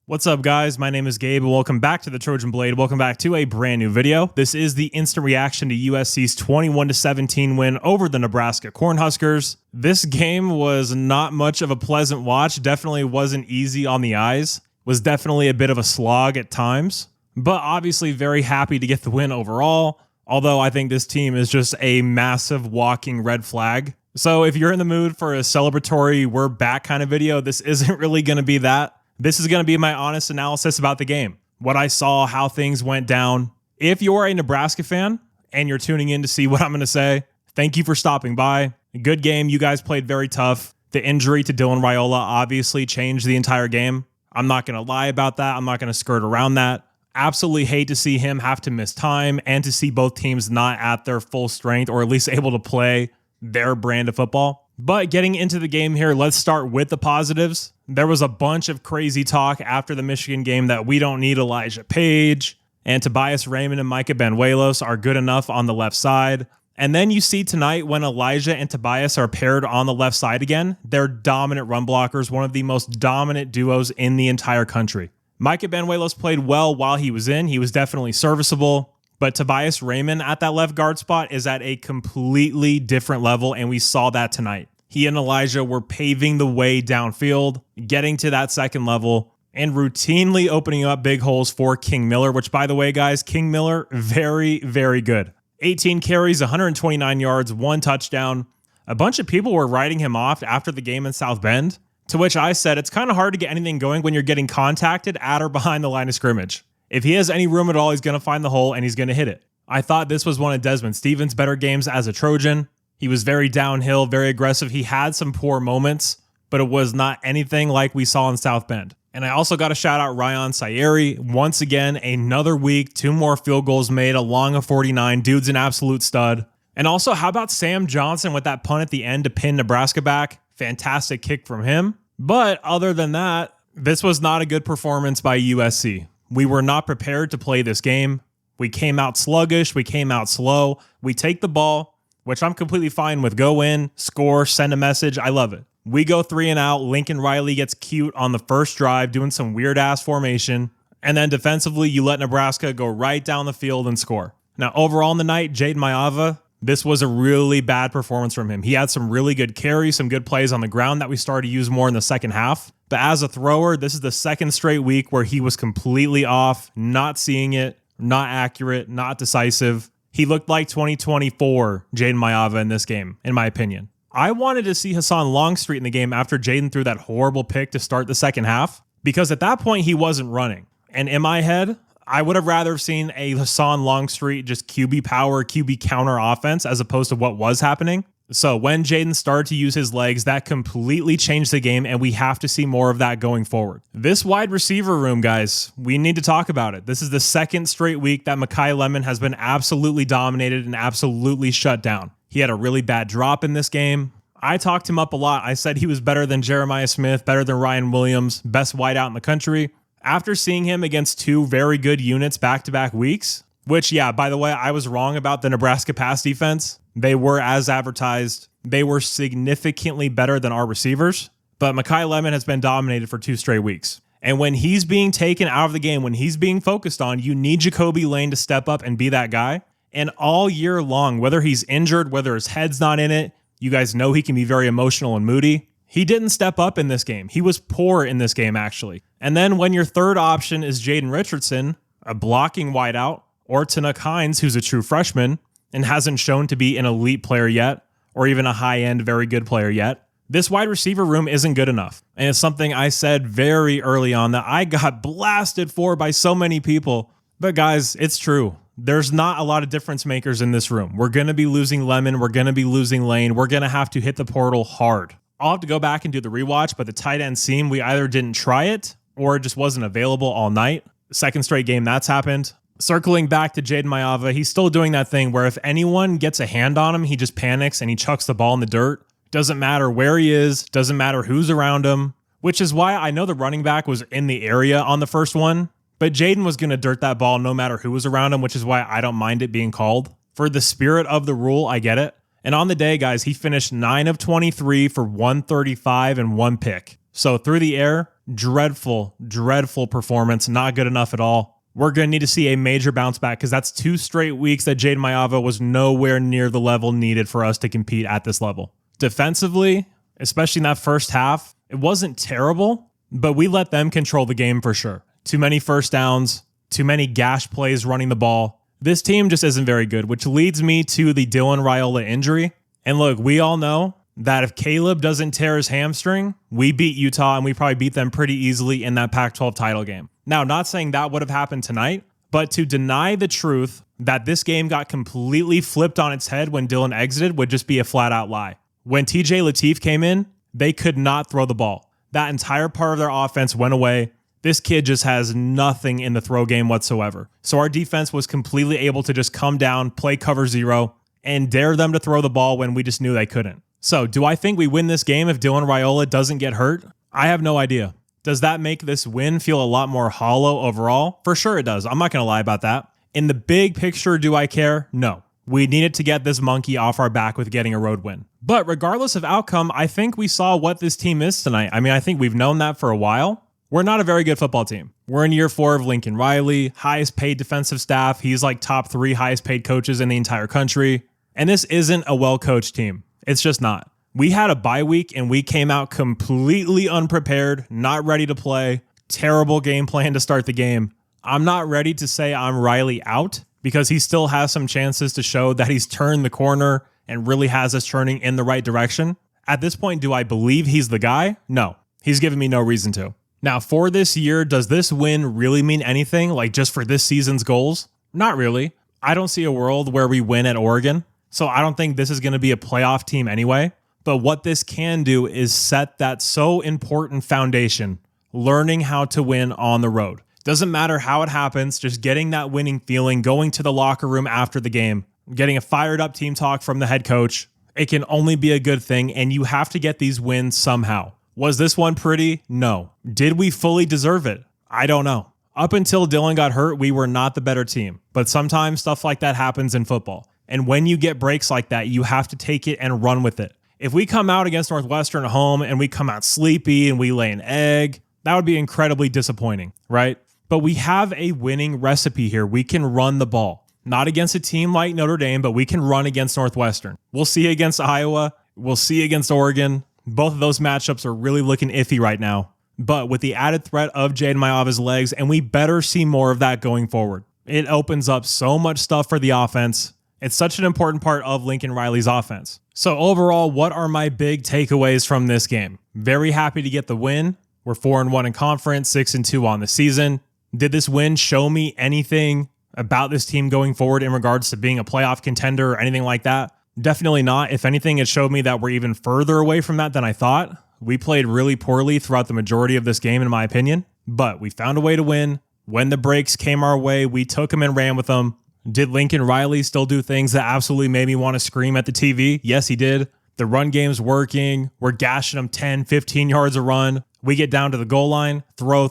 What's up, guys? My name is Gabe, and welcome back to the Trojan Blade. Welcome back to a brand new video. This is the instant reaction to USC's 21-17 win over the Nebraska Cornhuskers. This game was not much of a pleasant watch. Definitely wasn't easy on the eyes. Was definitely a bit of a slog at times, but obviously very happy to get the win overall. Although I think this team is just a massive walking red flag. So if you're in the mood for a celebratory we're back kind of video, this isn't really going to be that. This is going to be my honest analysis about the game, what I saw, how things went down. If you're a Nebraska fan and you're tuning in to see what I'm going to say, thank you for stopping by. Good game. You guys played very tough. The injury to Dylan Raiola obviously changed the entire game. I'm not going to lie about that. I'm not going to skirt around that. Absolutely hate to see him have to miss time and to see both teams not at their full strength or at least able to play their brand of football. But getting into the game here, let's start with the positives. There was a bunch of crazy talk after the Michigan game that we don't need Elijah Page, and Tobias Raymond and Micah Banuelos are good enough on the left side. And then you see tonight when Elijah and Tobias are paired on the left side again, they're dominant run blockers, one of the most dominant duos in the entire country. Micah Banuelos played well while he was in. He was definitely serviceable. But Tobias Raymond at that left guard spot is at a completely different level, and we saw that tonight. He and Elijah were paving the way downfield, getting to that second level, and routinely opening up big holes for King Miller, which, by the way, guys, King Miller, very, very good. 18 carries, 129 yards, 1 touchdown. A bunch of people were writing him off after the game in South Bend, to which I said it's kind of hard to get anything going when you're getting contacted at or behind the line of scrimmage. If he has any room at all, he's going to find the hole and he's going to hit it. I thought this was one of Desmond Stevens' better games as a Trojan. He was very downhill, very aggressive. He had some poor moments, but it was not anything like we saw in South Bend. And I also got to shout out Ryan Sayeri. Once again, another week, 2 more field goals made, a long of 49. Dude's an absolute stud. And also, how about Sam Johnson with that punt at the end to pin Nebraska back? Fantastic kick from him. But other than that, this was not a good performance by USC. We were not prepared to play this game. We came out sluggish. We came out slow. We take the ball, which I'm completely fine with. Go in, score, send a message. I love it. We go 3 and out. Lincoln Riley gets cute on the first drive, doing some weird ass formation. And then defensively, you let Nebraska go right down the field and score. Now, overall in the night, Jaden Maiava, this was a really bad performance from him. He had some really good carries, some good plays on the ground that we started to use more in the second half. But as a thrower, this is the second straight week where he was completely off, not seeing it, not accurate, not decisive. He looked like 2024 Jaden Maiava in this game, in my opinion. I wanted to see Hassan Longstreet in the game after Jaden threw that horrible pick to start the second half, because at that point he wasn't running. And in my head, I would have rather seen a Hassan Longstreet just QB power, QB counter offense as opposed to what was happening. So when Jaden started to use his legs, that completely changed the game, and we have to see more of that going forward. This wide receiver room, guys, we need to talk about it. This is the second straight week that Mekhi Lemon has been absolutely dominated and absolutely shut down. He had a really bad drop in this game. I talked him up a lot. I said he was better than Jeremiah Smith, better than Ryan Williams, best wideout in the country. After seeing him against 2 very good units back-to-back weeks, which, yeah, by the way, I was wrong about the Nebraska pass defense. They were as advertised. They were significantly better than our receivers. But Mekhi Lemon has been dominated for 2 straight weeks. And when he's being taken out of the game, when he's being focused on, you need Jacoby Lane to step up and be that guy. And all year long, whether he's injured, whether his head's not in it, you guys know he can be very emotional and moody. He didn't step up in this game. He was poor in this game, actually. And then when your third option is Jaden Richardson, a blocking wideout, or Tanuk Hines, who's a true freshman and hasn't shown to be an elite player yet, or even a high-end, very good player yet, this wide receiver room isn't good enough. And it's something I said very early on that I got blasted for by so many people. But guys, it's true. There's not a lot of difference makers in this room. We're going to be losing Lemon. We're going to be losing Lane. We're going to have to hit the portal hard. I'll have to go back and do the rewatch, but the tight end seam, we either didn't try it or it just wasn't available all night. Second straight game that's happened. Circling back to Jaden Maiava, he's still doing that thing where if anyone gets a hand on him, he just panics and he chucks the ball in the dirt. Doesn't matter where he is, doesn't matter who's around him, which is why I know the running back was in the area on the first one, but Jaden was going to dirt that ball no matter who was around him, which is why I don't mind it being called. For the spirit of the rule, I get it. And on the day, guys, he finished 9 of 23 for 135 and 1 pick. So through the air, Dreadful, dreadful performance. Not good enough at all. We're going to need to see a major bounce back because that's 2 straight weeks that Jaden Mayava was nowhere near the level needed for us to compete at this level. Defensively, especially in that first half, it wasn't terrible, but we let them control the game for sure. Too many first downs, too many gash plays running the ball. This team just isn't very good, which leads me to the Dylan Raiola injury. And look, we all know that if Caleb doesn't tear his hamstring, we beat Utah and we probably beat them pretty easily in that Pac-12 title game. Now, not saying that would have happened tonight, but to deny the truth that this game got completely flipped on its head when Dylan exited would just be a flat out lie. When TJ Lateef came in, they could not throw the ball. That entire part of their offense went away. This kid just has nothing in the throw game whatsoever. So our defense was completely able to just come down, play cover 0, and dare them to throw the ball when we just knew they couldn't. So do I think we win this game if Dylan Raiola doesn't get hurt? I have no idea. Does that make this win feel a lot more hollow overall? For sure it does. I'm not going to lie about that. In the big picture, do I care? No. We needed to get this monkey off our back with getting a road win. But regardless of outcome, I think we saw what this team is tonight. I mean, I think we've known that for a while. We're not a very good football team. We're in year 4 of Lincoln Riley, highest paid defensive staff. He's like top 3 highest paid coaches in the entire country. And this isn't a well-coached team. It's just not. We had a bye week and we came out completely unprepared, not ready to play. Terrible game plan to start the game. I'm not ready to say I'm Riley out because he still has some chances to show that he's turned the corner and really has us turning in the right direction. At this point, do I believe he's the guy? No. He's given me no reason to. Now, for this year, does this win really mean anything, like just for this season's goals? Not really. I don't see a world where we win at Oregon, so I don't think this is going to be a playoff team anyway. But what this can do is set that so important foundation, learning how to win on the road. Doesn't matter how it happens, just getting that winning feeling, going to the locker room after the game, getting a fired up team talk from the head coach. It can only be a good thing, and you have to get these wins somehow. Was this one pretty? No. Did we fully deserve it? I don't know. Up until Dylan got hurt, we were not the better team. But sometimes stuff like that happens in football. And when you get breaks like that, you have to take it and run with it. If we come out against Northwestern at home and we come out sleepy and we lay an egg, that would be incredibly disappointing, right? But we have a winning recipe here. We can run the ball. Not against a team like Notre Dame, but we can run against Northwestern. We'll see against Iowa. We'll see against Oregon. Both of those matchups are really looking iffy right now. But with the added threat of Jaden Mayava's legs, and we better see more of that going forward. It opens up so much stuff for the offense. It's such an important part of Lincoln Riley's offense. So overall, what are my big takeaways from this game? Very happy to get the win. We're 4-1 in conference, 6-2 on the season. Did this win show me anything about this team going forward in regards to being a playoff contender or anything like that? Definitely not. If anything, it showed me that we're even further away from that than I thought. We played really poorly throughout the majority of this game, in my opinion, but we found a way to win. When the breaks came our way, we took them and ran with them. Did Lincoln Riley still do things that absolutely made me want to scream at the TV? Yes, he did. The run game's working. We're gashing them 10, 15 yards a run. We get down to the goal line, throw,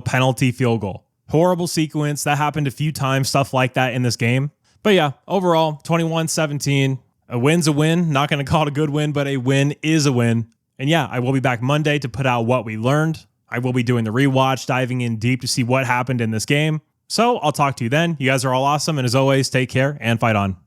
penalty, field goal. Horrible sequence. That happened a few times, stuff like that in this game. But yeah, overall, 21-17. A win's a win. Not going to call it a good win, but a win is a win. And yeah, I will be back Monday to put out what we learned. I will be doing the rewatch, diving in deep to see what happened in this game. So I'll talk to you then. You guys are all awesome. And as always, take care and fight on.